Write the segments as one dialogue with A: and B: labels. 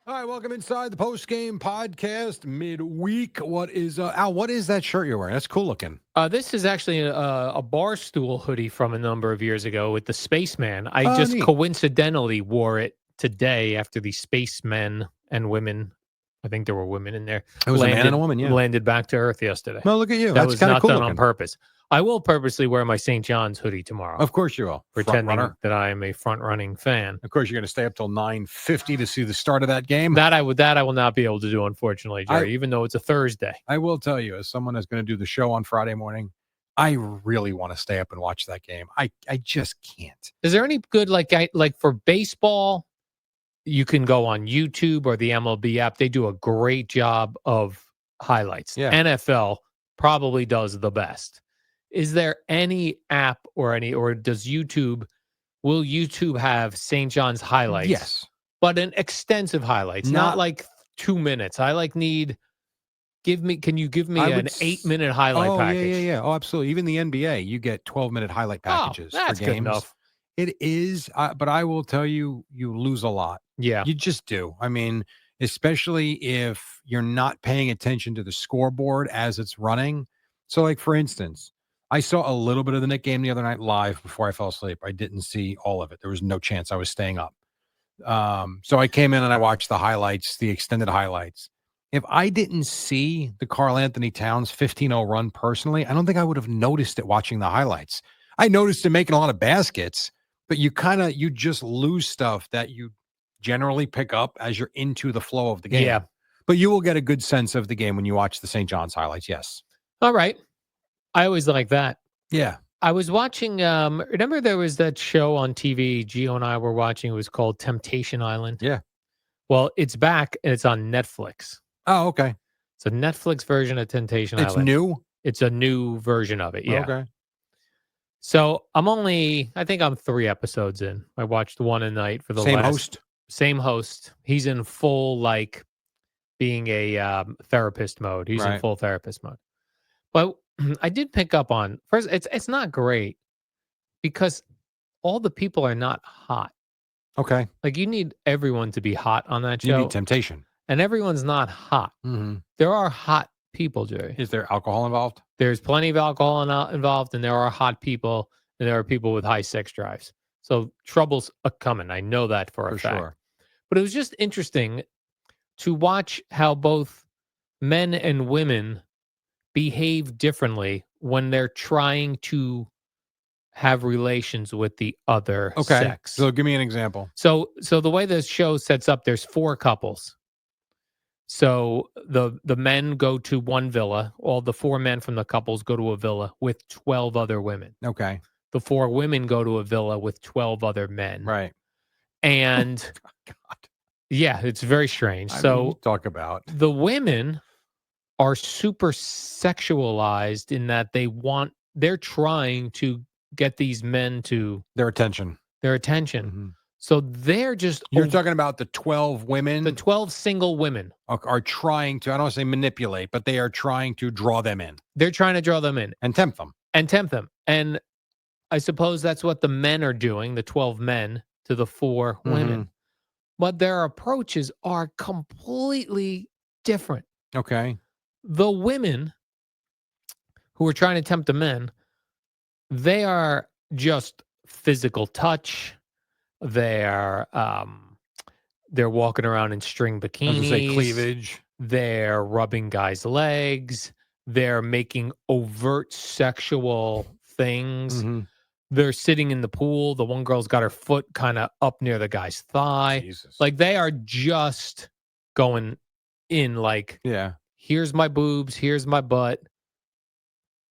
A: All right, welcome inside the post-game podcast midweek. What is Al? What is that shirt you're wearing? That's cool looking.
B: This is actually a Barstool hoodie from a number of years ago with the Spaceman. I
A: Oh,
B: just
A: neat.
B: coincidentally wore it today after the spacemen and women. I think there were women in there.
A: It was a man and a woman, yeah.
B: Landed back to Earth yesterday.
A: Well, look at you.
B: That
A: That's
B: was
A: kind of
B: not
A: cool
B: done
A: looking.
B: on purpose. I will purposely wear my St. John's hoodie tomorrow.
A: Of course you will.
B: Pretending that I am a front-running fan.
A: Of course, you're going to stay up till 9:50 to see the start of that game.
B: That I will not be able to do, unfortunately, Jerry, even though it's a Thursday.
A: I will tell you, as someone that's going to do the show on Friday morning, I really want to stay up and watch that game. I just can't.
B: Is there any good, like for baseball, you can go on YouTube or the MLB app. They do a great job of highlights.
A: Yeah.
B: NFL probably does the best. Is there any app or does will YouTube have St. John's highlights?
A: Yes.
B: But an extensive highlights, not like 2 minutes. Can you give me an 8-minute highlight package?
A: Yeah. Oh, absolutely. Even the NBA, you get 12-minute highlight packages
B: that's
A: for games.
B: Good enough.
A: It is, but I will tell you, you lose a lot.
B: Yeah.
A: You just do. I mean, especially if you're not paying attention to the scoreboard as it's running. So, like, for instance, I saw a little bit of the Knicks game the other night live before I fell asleep. I didn't see all of it. There was no chance I was staying up. So I came in and I watched the highlights, the extended highlights. If I didn't see the Karl Anthony Towns 15-0 run personally, I don't think I would have noticed it watching the highlights. I noticed him making a lot of baskets, but you just lose stuff that you generally pick up as you're into the flow of the game.
B: Yeah.
A: But you will get a good sense of the game when you watch the St. John's highlights, yes.
B: All right. I always like that.
A: Yeah.
B: I was watching, remember there was that show on TV Gio and I were watching. It was called Temptation Island.
A: Yeah.
B: Well, it's back and it's on Netflix.
A: Oh, okay.
B: It's a Netflix version of Temptation Island.
A: It's new?
B: It's a new version of it, yeah.
A: Okay.
B: So I think I'm 3 episodes in. I watched one a night for the Same host. He's in full, like, being a therapist mode. He's in full therapist mode. But I did pick up on, first, it's not great because all the people are not hot.
A: Okay.
B: Like, you need everyone to be hot on that show.
A: You need temptation.
B: And everyone's not hot.
A: Mm-hmm.
B: There are hot people, Jerry.
A: Is there alcohol involved?
B: There's plenty of alcohol involved, and there are hot people, and there are people with high sex drives. So trouble's coming. I know that for a fact. Sure. But it was just interesting to watch how both men and women behave differently when they're trying to have relations with the other sex.
A: So give me an example.
B: So the way this show sets up, there's 4 couples. So the men go to one villa. All the 4 men from the couples go to a villa with 12 other women.
A: Okay.
B: The 4 women go to a villa with 12 other men.
A: Right.
B: And
A: God.
B: Yeah, it's very strange.
A: Talk about
B: the women are super sexualized in that they're trying to get these men to
A: their attention.
B: Mm-hmm. So they're just...
A: You're talking about the 12 women?
B: The 12 single women.
A: Are trying to, I don't want to say manipulate, but they are trying to draw them in.
B: They're trying to draw them in.
A: And tempt them.
B: And I suppose that's what the men are doing, the 12 men to the 4 women. But their approaches are completely different.
A: Okay.
B: The women who are trying to tempt the men, they are just physical touch. They're walking around in string bikinis.
A: I was gonna say cleavage.
B: They're rubbing guys' legs. They're making overt sexual things.
A: Mm-hmm.
B: They're sitting in the pool. The one girl's got her foot kind of up near the guy's thigh.
A: Jesus.
B: Like, they are just going in like,
A: yeah,
B: here's my boobs, here's my butt,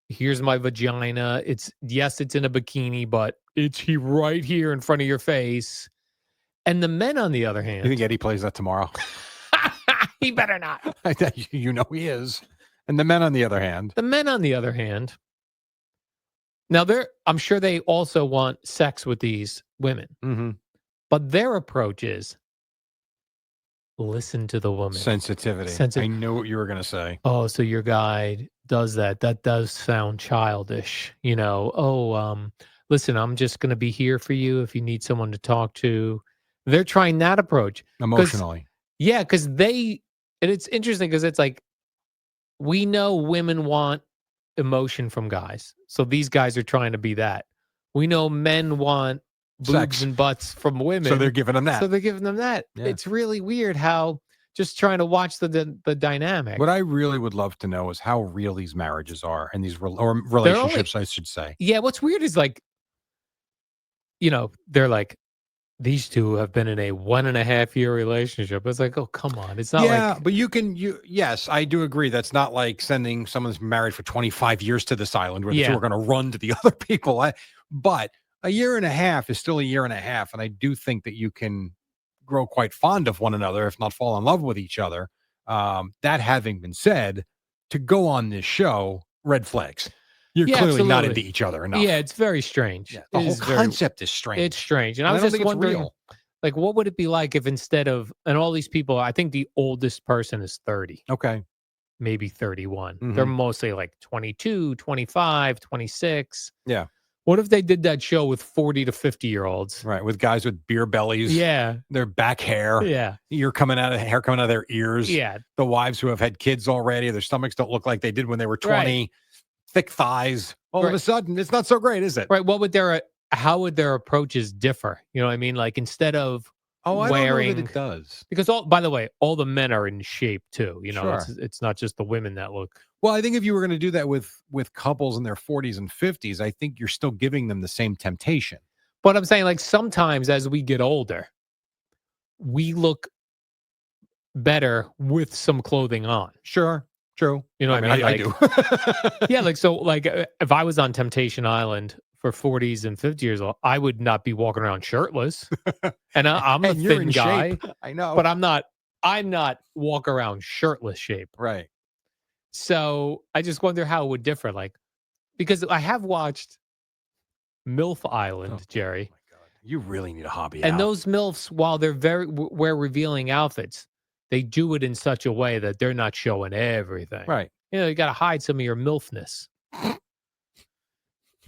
B: here's my vagina. It's in a bikini, but it's right here in front of your face. And the men, on the other hand...
A: You think Eddie plays that tomorrow?
B: He better not.
A: You know he is. And the men, on the other hand...
B: Now, I'm sure they also want sex with these women.
A: Mm-hmm.
B: But their approach is, listen to the woman.
A: Sensitivity. I know what you were going to say.
B: Oh, so your guy does that. That does sound childish. Listen, I'm just going to be here for you if you need someone to talk to. They're trying that approach.
A: Emotionally.
B: Yeah, because and it's interesting because it's like we know women want emotion from guys, so these guys are trying to be that. We know men want boobs
A: Sex.
B: and butts from
A: So they're
B: women,
A: giving them
B: so
A: that.
B: they're giving them that.
A: Yeah.
B: It's really weird how just trying to watch the dynamic.
A: What I really would love to know is how real these marriages are and these or
B: They're only
A: relationships, I should say.
B: Yeah, what's weird is like, they're like, "These 2 have been in a 1.5-year relationship." It's like, "Oh, come on." It's not
A: Yeah,
B: like
A: but yes, I do agree. That's not like sending someone who's married for 25 years to this island where the two
B: Yeah.
A: are going to run to the other people. But a year and a half is still a year and a half. And I do think that you can grow quite fond of one another, if not fall in love with each other. That having been said, to go on this show, red flags. You're
B: Yeah,
A: clearly not into
B: absolutely.
A: each other
B: Yeah,
A: enough.
B: it's very strange.
A: Yeah, the
B: It
A: whole
B: is very
A: concept is
B: It's
A: strange.
B: strange, and I
A: And I
B: was
A: don't
B: just
A: think it's
B: wondering,
A: real.
B: like, what would it be like if instead of and all these people, I think the oldest person is 30,
A: Okay.
B: maybe 31. They're
A: Hmm.
B: mostly like 22, 25, 26.
A: Yeah.
B: What if they did that show with 40 to 50-year-olds?
A: Right, with guys with beer bellies,
B: Yeah,
A: their back hair,
B: yeah,
A: hair coming out of their ears,
B: yeah,
A: the wives who have had kids already, their stomachs don't look like they did when they were
B: right,
A: 20, thick thighs. All of
B: right,
A: a sudden, it's not so great, is it?
B: right. How would their approaches differ? You know what I mean? Like, instead of
A: Oh, I don't know that
B: wearing
A: it does.
B: because by the way, all the men are in shape too.
A: Sure.
B: It's not just the women that look.
A: Well, I think if you were going to do that with couples in their 40s and 50s, I think you're still giving them the same temptation.
B: But I'm saying, like, sometimes as we get older, we look better with some clothing on.
A: Sure, true.
B: You know
A: I
B: what
A: mean,
B: I mean?
A: I
B: Like,
A: do.
B: yeah, like, so, like, if I was on Temptation Island for 40s and 50 years old, I would not be walking around shirtless. And I'm a
A: And you're
B: thin
A: in shape.
B: guy,
A: I know.
B: but I'm not walk around shirtless shape.
A: Right.
B: So I just wonder how it would differ. Like, because I have watched MILF
A: Oh
B: Island, Jerry.
A: my God. You really need a hobby
B: And
A: out.
B: those MILFs, while they're wear revealing outfits, they do it in such a way that they're not showing everything.
A: Right.
B: You got to hide some of your MILFness.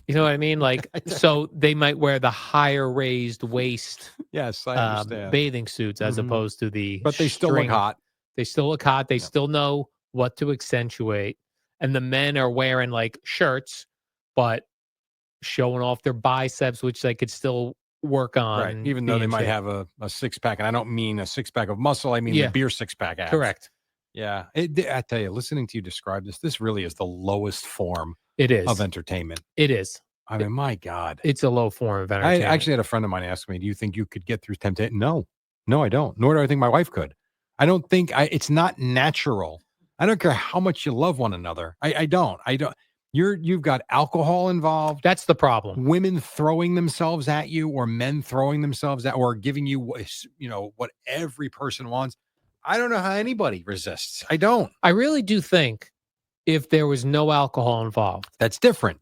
B: You know what I mean? Like, so they might wear the higher raised waist
A: Yes, I understand.
B: bathing suits as
A: Mhm.
B: opposed to the
A: But they still look
B: string.
A: hot.
B: They still look hot. They
A: Yep.
B: still know what to accentuate. And the men are wearing like shirts, but showing off their biceps, which they could still work on
A: Right.
B: and
A: Even though
B: be
A: they
B: in
A: might
B: shape.
A: have a six pack, and I don't mean a six pack of muscle, I mean the
B: Yeah,
A: beer six pack abs.
B: correct.
A: Yeah. I tell you, listening to you describe this really is the lowest form
B: It
A: of
B: is.
A: entertainment.
B: It is.
A: I
B: It
A: mean, my God.
B: it's a low form of
A: I
B: entertainment.
A: actually had a friend of mine ask me, "Do you think you could get through temptation?" No. No, I don't. Nor do I think my wife could. I don't think it's not natural. I don't care how much you love one another. I don't. I don't. You've got alcohol involved,
B: That's the problem.
A: women throwing themselves at you, or men throwing themselves at, or giving you what every person wants. I don't know how anybody resists. I don't.
B: I really do think if there was no alcohol involved,
A: That's different.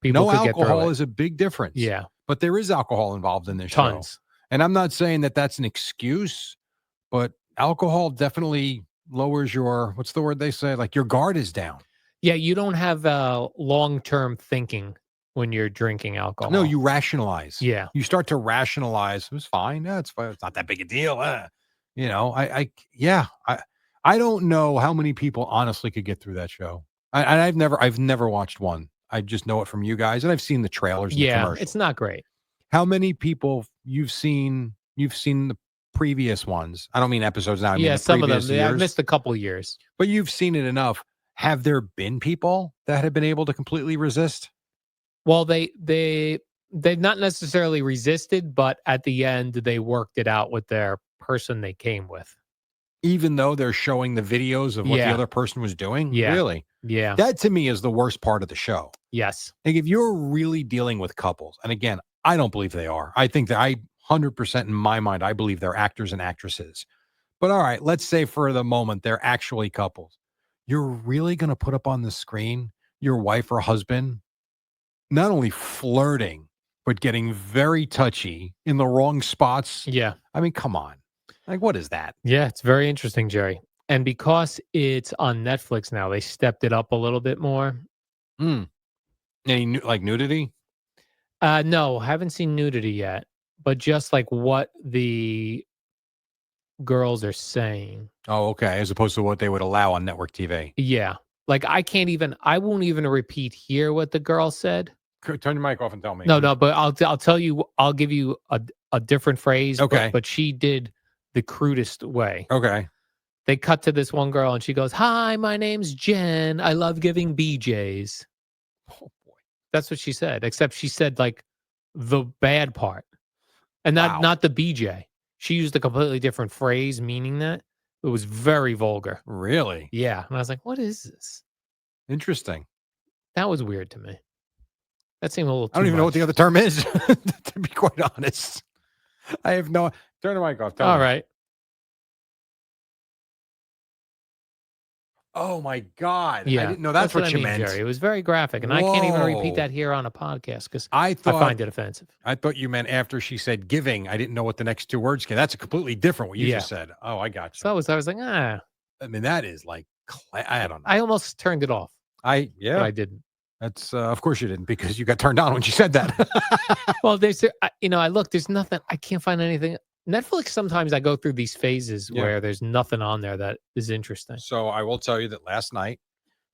B: people
A: No
B: could get through
A: alcohol
B: it.
A: is a big difference.
B: Yeah,
A: But there is alcohol involved in this show.
B: tons.
A: And I'm not saying that that's an excuse, but alcohol definitely lowers what's the word they say? Like your guard is down.
B: Yeah, you don't have long-term thinking when you're drinking
A: No,
B: alcohol.
A: you rationalize.
B: Yeah.
A: You start to rationalize. It was fine. Yeah, it's fine. It's not that big a deal. Yeah. I don't know how many people honestly could get through that show. I've never watched one. I just know it from you guys, and I've seen the trailers and the
B: Yeah,
A: commercials.
B: it's not great.
A: How many people you've seen the previous ones? I don't mean episodes now, I mean
B: Yeah,
A: the
B: some of them.
A: previous
B: Yeah, I've
A: years,
B: missed a couple years.
A: but you've seen it enough. Have there been people that have been able to completely resist?
B: Well, they've not necessarily resisted, but at the end they worked it out with their person they came with.
A: Even though they're showing the videos of what the
B: Yeah.
A: other person was doing?
B: Yeah.
A: Really?
B: Yeah.
A: That to me is the worst part of the show.
B: Yes.
A: Like if you're really dealing with couples, and again, I don't believe they are. I think that 100% in my mind, I believe they're actors and actresses. But all right, let's say for the moment they're actually couples. You're really going to put up on the screen your wife or husband not only flirting, but getting very touchy in the wrong spots.
B: Yeah.
A: I mean, come on. Like, what is that?
B: Yeah, it's very interesting, Jerry. And because it's on Netflix now, they stepped it up a little bit more.
A: Mm. Any like nudity?
B: No, haven't seen nudity yet, but just like what girls are saying.
A: Oh, okay. As opposed to what they would allow on network TV.
B: Yeah. Like, I won't even repeat here what the girl said.
A: Turn your mic off and tell me.
B: No, but I'll tell you, I'll give you a different phrase,
A: Okay.
B: but she did the crudest way.
A: Okay.
B: They cut to this one girl and she goes, "Hi, my name's Jen. I love giving BJs."
A: Oh boy.
B: That's what she said, except she said like the bad part. And
A: Wow.
B: not the BJ. She used a completely different phrase meaning that. It was very vulgar.
A: Really?
B: Yeah. And I was like, "What is this?"
A: Interesting.
B: That was weird to me. That seemed a little too
A: I don't even know what
B: much.
A: the other term is, to be quite honest. I have no. Turn the mic off. Tell
B: All
A: me.
B: right.
A: Oh my God.
B: Yeah.
A: I didn't know that's what
B: I
A: you
B: mean,
A: meant.
B: Jerry. It was very graphic. And I can't even repeat
A: Whoa.
B: that here on a podcast because
A: I
B: I
A: thought
B: find it offensive.
A: I thought you meant after she said giving. I didn't know what the next two words came. That's a completely different what you
B: Yeah.
A: just said. Oh, I got you.
B: So I was like,
A: I mean, that is like, I don't know.
B: I almost turned it off, but I didn't.
A: That's of course you didn't because you got turned on when she said that.
B: Well, I look, there's nothing, I can't find anything. Netflix, sometimes I go through these phases where there's nothing on there that is interesting.
A: So I will tell you that last night,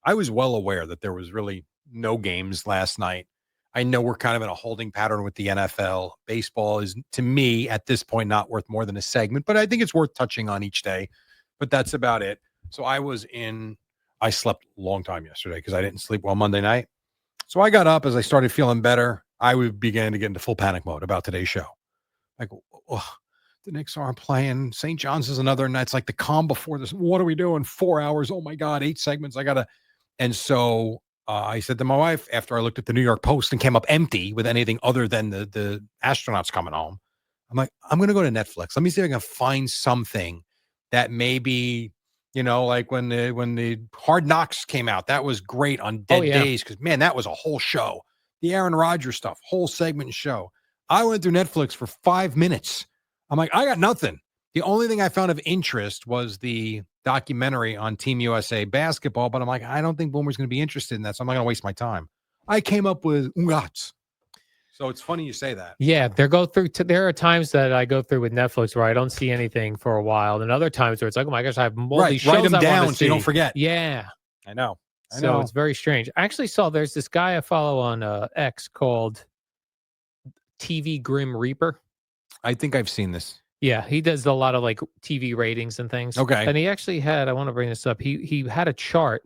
A: I was well aware that there was really no games last night. I know we're kind of in a holding pattern with the NFL. Baseball is, to me, at this point, not worth more than a segment, but I think it's worth touching on each day. But that's about it. So I slept a long time yesterday because I didn't sleep well Monday night. So I got up as I started feeling better. I began to get into full panic mode about today's show. Like, oh, the Knicks aren't playing. St. John's is another night. It's like the calm before this. What are we doing? 4 hours. Oh my God, 8 segments. And so I said to my wife, after I looked at the New York Post and came up empty with anything other than the astronauts coming home, I'm like, I'm going to go to Netflix. Let me see if I can find something that maybe, like when the Hard Knocks came out, that was great on dead days because, man, that was a whole show. The Aaron Rodgers stuff, whole segment show. I went through Netflix for 5 minutes. I'm like, I got nothing. The only thing I found of interest was the documentary on Team USA basketball, but I'm like, I don't think Boomer's going to be interested in that, so I'm not going to waste my time. I came up with Ungats. So it's funny you say that.
B: Yeah, there are times that I go through with Netflix where I don't see anything for a while, and other times where it's like, oh my gosh, I have all these shows
A: write them
B: I
A: down
B: want to
A: so you don't
B: see.
A: forget.
B: Yeah,
A: I know.
B: So it's very strange. I actually saw there's this guy I follow on X called TV Grim Reaper.
A: I think I've seen this.
B: Yeah, he does a lot of like TV ratings and things.
A: Okay.
B: And he actually had, I want to bring this up. He had a chart.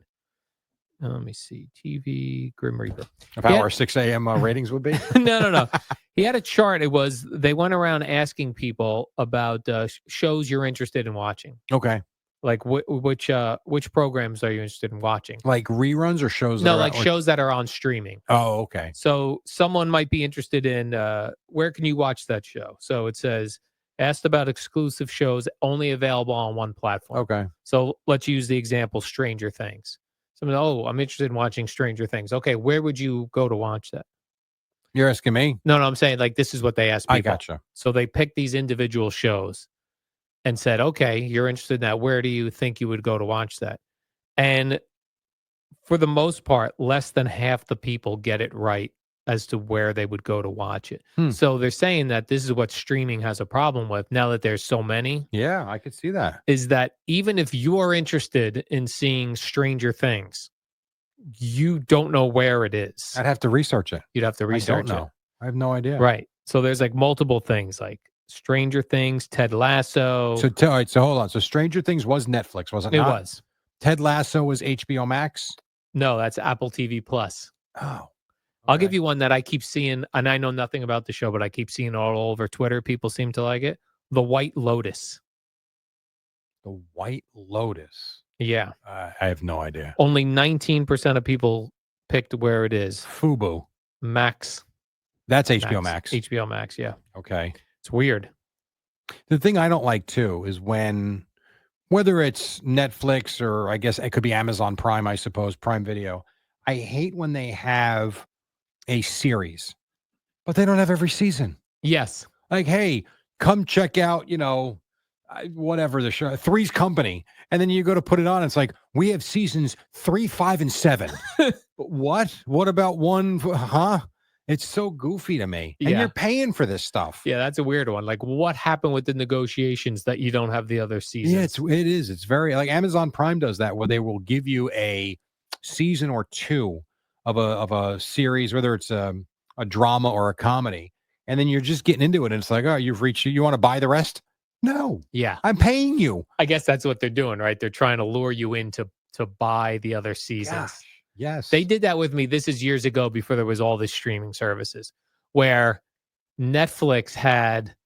B: Let me see. TV Grim Reaper.
A: Of how our 6 a.m. Ratings would be?
B: No. He had a chart. They went around asking people about shows you're interested in watching.
A: Okay.
B: Like which programs are you interested in watching?
A: Like reruns or shows?
B: Shows that are on streaming.
A: Oh, okay.
B: So someone might be interested in where can you watch that show? So it says asked about exclusive shows only available on one platform.
A: Okay.
B: So let's use the example Stranger Things. Someone, I'm interested in watching Stranger Things. Okay, where would you go to watch that?
A: You're asking me?
B: No, I'm saying like this is what they asked people.
A: I gotcha.
B: So they picked these individual shows and said, okay, you're interested in that. Where do you think you would go to watch that? And for the most part, less than half the people get it right as to where they would go to watch it. So they're saying that this is what streaming has a problem with now that there's so many.
A: Yeah, I could see that.
B: Is that even if you are interested in seeing Stranger Things, you don't know where it is.
A: I'd have to research it.
B: You'd have to research
A: I don't know.
B: it.
A: I have no idea.
B: Right. So there's like multiple things like Stranger Things, Ted Lasso.
A: So all right, so hold on. So Stranger Things was Netflix, wasn't it?
B: It was.
A: Ted Lasso was HBO Max?
B: No, that's Apple TV Plus.
A: Oh.
B: I'll give you one that I keep seeing, and I know nothing about the show, but I keep seeing all over Twitter. People seem to like it. The White Lotus.
A: The White Lotus.
B: Yeah.
A: I have no idea.
B: Only 19% of people picked where it is.
A: Fubu.
B: Max.
A: That's HBO Max.
B: HBO Max, yeah.
A: Okay.
B: It's weird.
A: The thing I don't like, too, is whether it's Netflix or I guess it could be Amazon Prime, I suppose, Prime Video. I hate when they have a series, but they don't have every season.
B: Yes.
A: Like, hey, come check out, whatever the show, Three's Company. And then you go to put it on. It's like, we have seasons 3, 5, and 7. What? What about one? Huh? It's so goofy to me, and you're
B: Yeah.
A: paying for this stuff.
B: Yeah, that's a weird one. Like, what happened with the negotiations that you don't have the other
A: Yeah,
B: seasons?
A: it is. It's very like Amazon Prime does that, where they will give you a season or 2 of a series, whether it's a drama or a comedy, and then you're just getting into it, and it's like, "Oh, you've reached you wanna buy the rest?" "No,
B: Yeah.
A: I'm paying you."
B: I guess that's what they're doing, right? They're trying to lure you in to buy the other seasons.
A: Gosh,
B: They
A: yes.
B: did that with me. This is years ago before there was all this streaming services, where Netflix had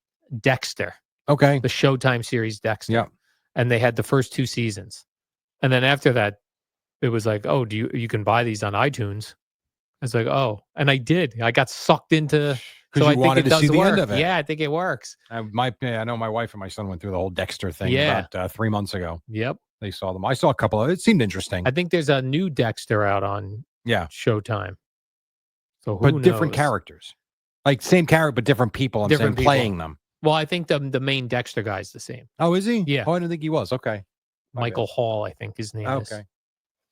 B: Dexter,
A: Okay.
B: the Showtime series Dexter,
A: Yeah.
B: and they had the first 2 seasons. And then after that, it was like, "Oh, do you can buy these on iTunes." I was like, "Oh," and I did. I got sucked into
A: Because
B: so I
A: you
B: think
A: wanted
B: it
A: to see
B: does
A: the end
B: work.
A: of it.
B: Yeah, I think it works.
A: I know my wife and my son went through the whole Dexter thing
B: Yeah.
A: about, 3 months ago.
B: Yep.
A: They saw them. I saw a couple of it seemed
B: I
A: interesting.
B: think there's a new Dexter out on
A: Yeah,
B: Showtime. So who
A: but different
B: knows?
A: characters. Like, same character, but different people, I'm saying,
B: Different people.
A: playing them.
B: Well, I think the main Dexter guy's the same.
A: Oh, is he?
B: Yeah.
A: Oh, I didn't think he was. Okay. My bad.
B: Michael Hall, I think his name is.
A: Okay.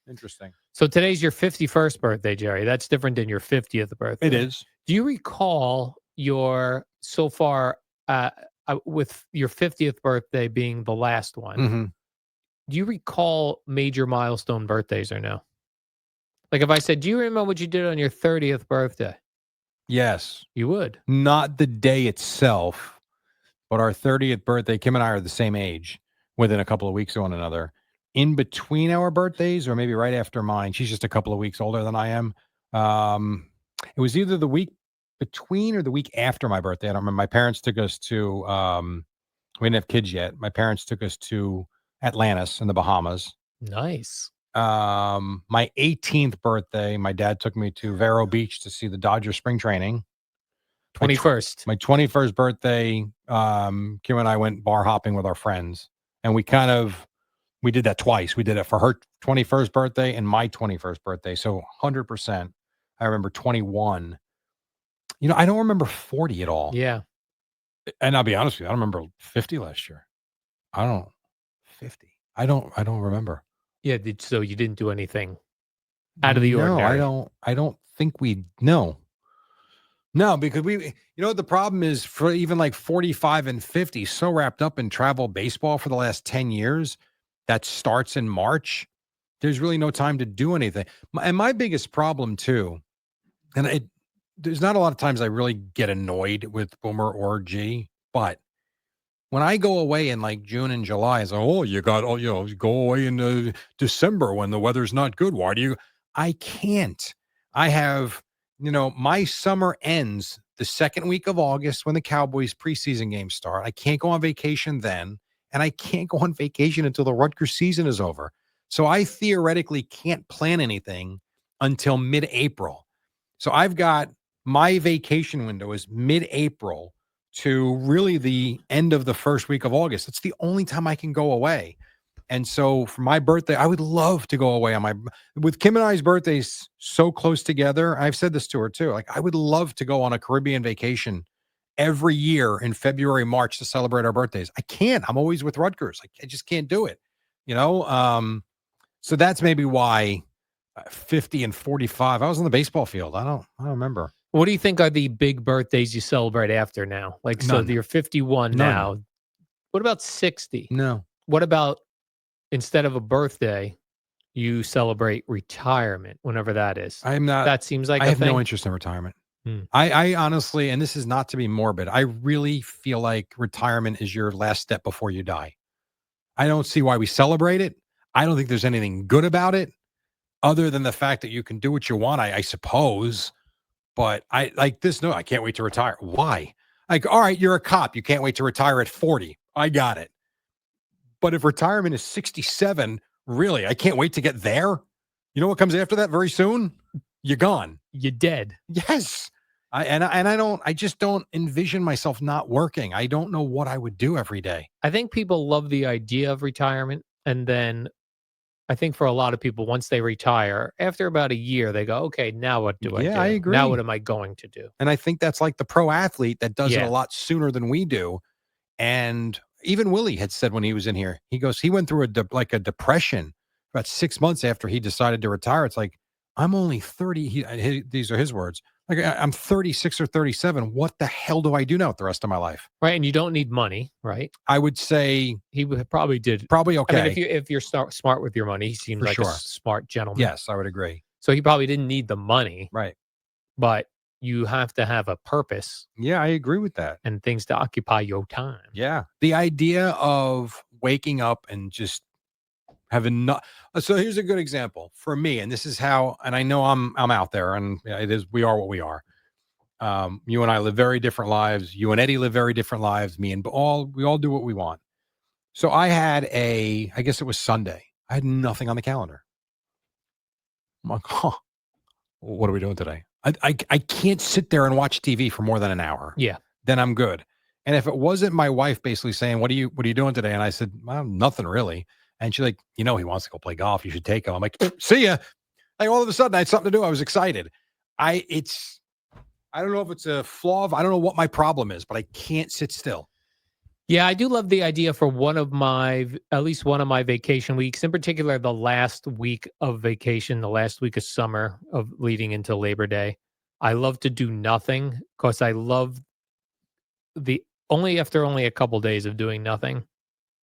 A: Interesting.
B: So today's your 51st birthday, Jerry. That's different than your 50th birthday.
A: It is.
B: Do you recall your so far with your 50th birthday being the last one?
A: Mhm.
B: Do you recall major milestone birthdays or no? Like if I said, "Do you remember what you did on your 30th birthday?"
A: Yes.
B: You would.
A: Not the day itself, but our 30th birthday, Kim and I are the same age, within a couple of weeks of one another. In between our birthdays, or maybe right after mine, she's just a couple of weeks older than I am. It was either the week between or the week after my birthday. I don't remember. My parents took us to, we didn't have kids yet. My parents took us to Atlantis in the Bahamas.
B: Nice.
A: My 18th birthday, my dad took me to Vero Beach to see the Dodgers spring training.
B: 21st.
A: My 21st birthday, Kim and I went bar hopping with our friends, and we did that twice. We did it for her 21st birthday and my 21st birthday. So 100%. I remember 21. I don't remember 40 at all.
B: Yeah.
A: And I'll be honest with you, I don't remember 50 last year. I don't 50. I don't remember.
B: Yeah. So you didn't do anything out of the
A: No,
B: ordinary.
A: I don't think we no. No, because the problem is for even like 45 and 50, so wrapped up in travel baseball for the last 10 years that starts in March. There's really no time to do anything. And my biggest problem too, there's not a lot of times I really get annoyed with Boomer or G, but when I go away in like June and July, it's like, oh, you go away in December when the weather's not good. Why do you? I can't. I have, my summer ends the second week of August when the Cowboys preseason games start. I can't go on vacation then, and I can't go on vacation until the Rutgers season is over. So I theoretically can't plan anything until mid-April. So I've got my vacation window is mid-April to really the end of the first week of August. It's the only time I can go away. And so for my birthday, I would love to go away with Kim and I's birthdays so close together. I've said this to her too. Like, I would love to go on a Caribbean vacation every year in February, March to celebrate our birthdays. I can't. I'm always with Rutgers. I just can't do it. So that's maybe why 50 and 45. I was on the baseball field. I don't remember.
B: What do you think are the big birthdays you celebrate after now? Like, so
A: None.
B: you're 51
A: None.
B: now. What about 60?
A: No.
B: What about instead of a birthday, you celebrate retirement whenever that is?
A: I'm not.
B: That seems like
A: I
B: a
A: have
B: thing.
A: no interest in retirement.
B: Hmm.
A: I honestly, and this is not to be morbid, I really feel like retirement is your last step before you die. I don't see why we celebrate it. I don't think there's anything good about it other than the fact that you can do what you want, I suppose. But I like this. No, I can't wait to retire. Why? Like, all right, you're a cop. You can't wait to retire at 40. I got it. But if retirement is 67, really, I can't wait to get there. You know what comes after that very soon? You're gone.
B: You're dead.
A: Yes. I just don't envision myself not working. I don't know what I would do every day.
B: I think people love the idea of retirement. And then I think for a lot of people, once they retire, after about a year, they go, okay, now what do I do?
A: Yeah, I agree.
B: Now what am I going to do?
A: And I think that's like the pro athlete that does it
B: Yeah.
A: a lot sooner than we do. And even Willie had said when he was in here, he goes, he went through a depression about 6 months after he decided to retire. It's like, I'm only 30. These are his words. Like I'm 36 or 37. What the hell do I do now with the rest of my life?
B: Right, and you don't need money, right?
A: I would say
B: He probably did.
A: probably
B: I mean,
A: okay
B: if you're smart with your money, he seemed
A: for
B: like a
A: sure.
B: smart gentleman.
A: Yes, I would agree.
B: So he probably didn't need the money,
A: Right.
B: but you have to have a purpose
A: Yeah, I agree with that.
B: and things to occupy your time.
A: Yeah. The idea of waking up and just having not so here's a good example for me, and this is how, and I know I'm out there, and it is we are what we are. You and I live very different lives. You and Eddie live very different lives. Me and we all do what we want. So I guess it was Sunday. I had nothing on the calendar. I'm like, huh, what are we doing today? I can't sit there and watch TV for more than an hour.
B: Yeah.
A: Then I'm good. And if it wasn't my wife basically saying, what are you doing today? And I said, well, nothing really. And she's like, he wants to go play golf. You should take him. I'm like, see ya. Like all of a sudden I had something to do. I was excited. I don't know if it's a flaw. I don't know what my problem is, but I can't sit still.
B: Yeah, I do love the idea for at least one of my vacation weeks, in particular, the last week of vacation, the last week of summer of leading into Labor Day. I love to do nothing because I love after only a couple days of doing nothing,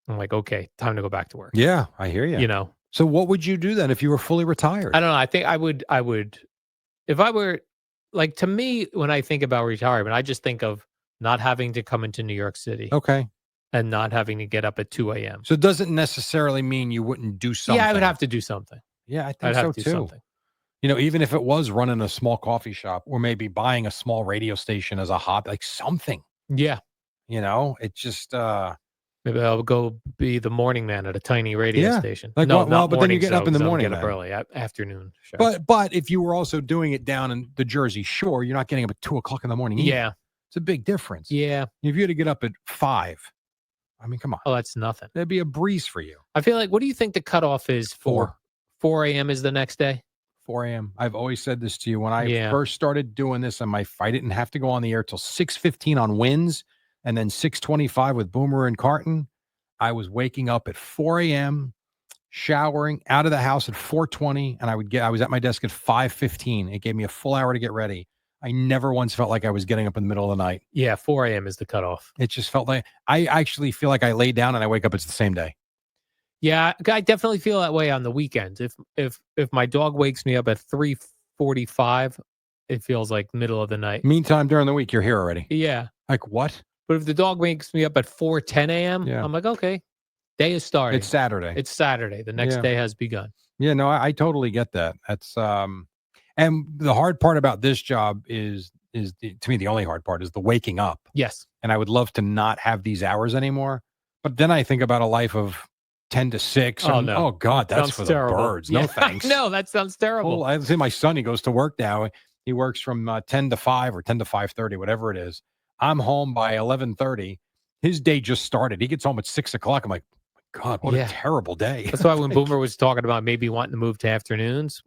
B: I'm like, okay, time to go back to work.
A: Yeah, I hear you. So what would you do then if you were fully retired?
B: I don't know. I think I would, if I were like, to me, when I think about retirement, I just think of not having to come into New York City.
A: Okay.
B: And not having to get up at 2 a.m.
A: So it doesn't necessarily mean you wouldn't do something.
B: Yeah, I would have to do something.
A: Yeah, I think
B: I'd have
A: so
B: to do
A: too.
B: something.
A: Even if it was running a small coffee shop or maybe buying a small radio station as a hobby, like something.
B: Yeah.
A: It just
B: Maybe I'll go be the morning man at a tiny radio station.
A: Like,
B: no,
A: well,
B: not
A: but then you get up in the morning.
B: Get up early, afternoon. Sure.
A: But if you were also doing it down in the Jersey Shore, you're not getting up at 2:00 in the morning.
B: Yeah,
A: it's a big difference.
B: Yeah,
A: if you had to get up at 5, I mean, come on.
B: Oh, that's nothing.
A: That'd be a breeze for you.
B: I feel like. What do you think the cutoff is for 4 a.m. is the next day?
A: 4 a.m. I've always said this to you when I first started doing this. I didn't have to go on the air till 6:15 on Wins, and then 6:25 with Boomer and Carton. I was waking up at 4 a.m., showering, out of the house at 4:20, and I was at my desk at 5:15. It gave me a full hour to get ready. I never once felt like I was getting up in the middle of the night.
B: Yeah, 4 a.m. is the cutoff.
A: It just felt like I actually feel like I lay down and I wake up, it's the same day.
B: Yeah, I definitely feel that way on the weekends. If my dog wakes me up at 3:45, it feels like middle of the night.
A: Meantime, during the week, you're here already.
B: Yeah.
A: Like what?
B: But if the dog wakes me up at 4:10 a.m., I'm like, okay, day is starting.
A: It's Saturday.
B: It's Saturday. The next day has begun.
A: Yeah, no, I totally get that. That's and the hard part about this job is to me the only hard part is the waking up.
B: Yes.
A: And I would love to not have these hours anymore. But then I think about a life of 10 to 6.
B: Oh, no.
A: Oh God, that's for
B: terrible.
A: the birds.
B: Yeah.
A: No thanks.
B: No, that sounds terrible.
A: Well, I see my son, he goes to work now. He works from 10 to 5 or 10 to 5:30, whatever it is. I'm home by 11:30. His day just started. He gets home at 6:00. I'm like, God, what a terrible day.
B: That's why when Boomer was talking about maybe wanting to move to afternoons,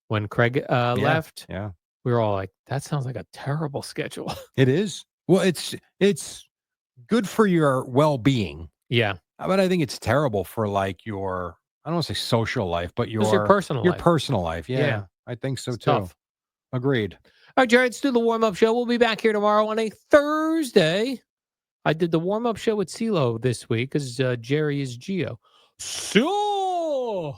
B: when Craig left, we were all like, that sounds like a terrible schedule.
A: It is. Well, it's good for your well-being.
B: Yeah.
A: But I think it's terrible for like your, I don't want to say social life, but your
B: personal life.
A: Your personal life. Yeah. I think so too.
B: Tough.
A: Agreed.
B: All right, Jerry, let's do the warm-up show. We'll be back here tomorrow on a Thursday. I did the warm-up show with CeeLo this week because Jerry is Geo. So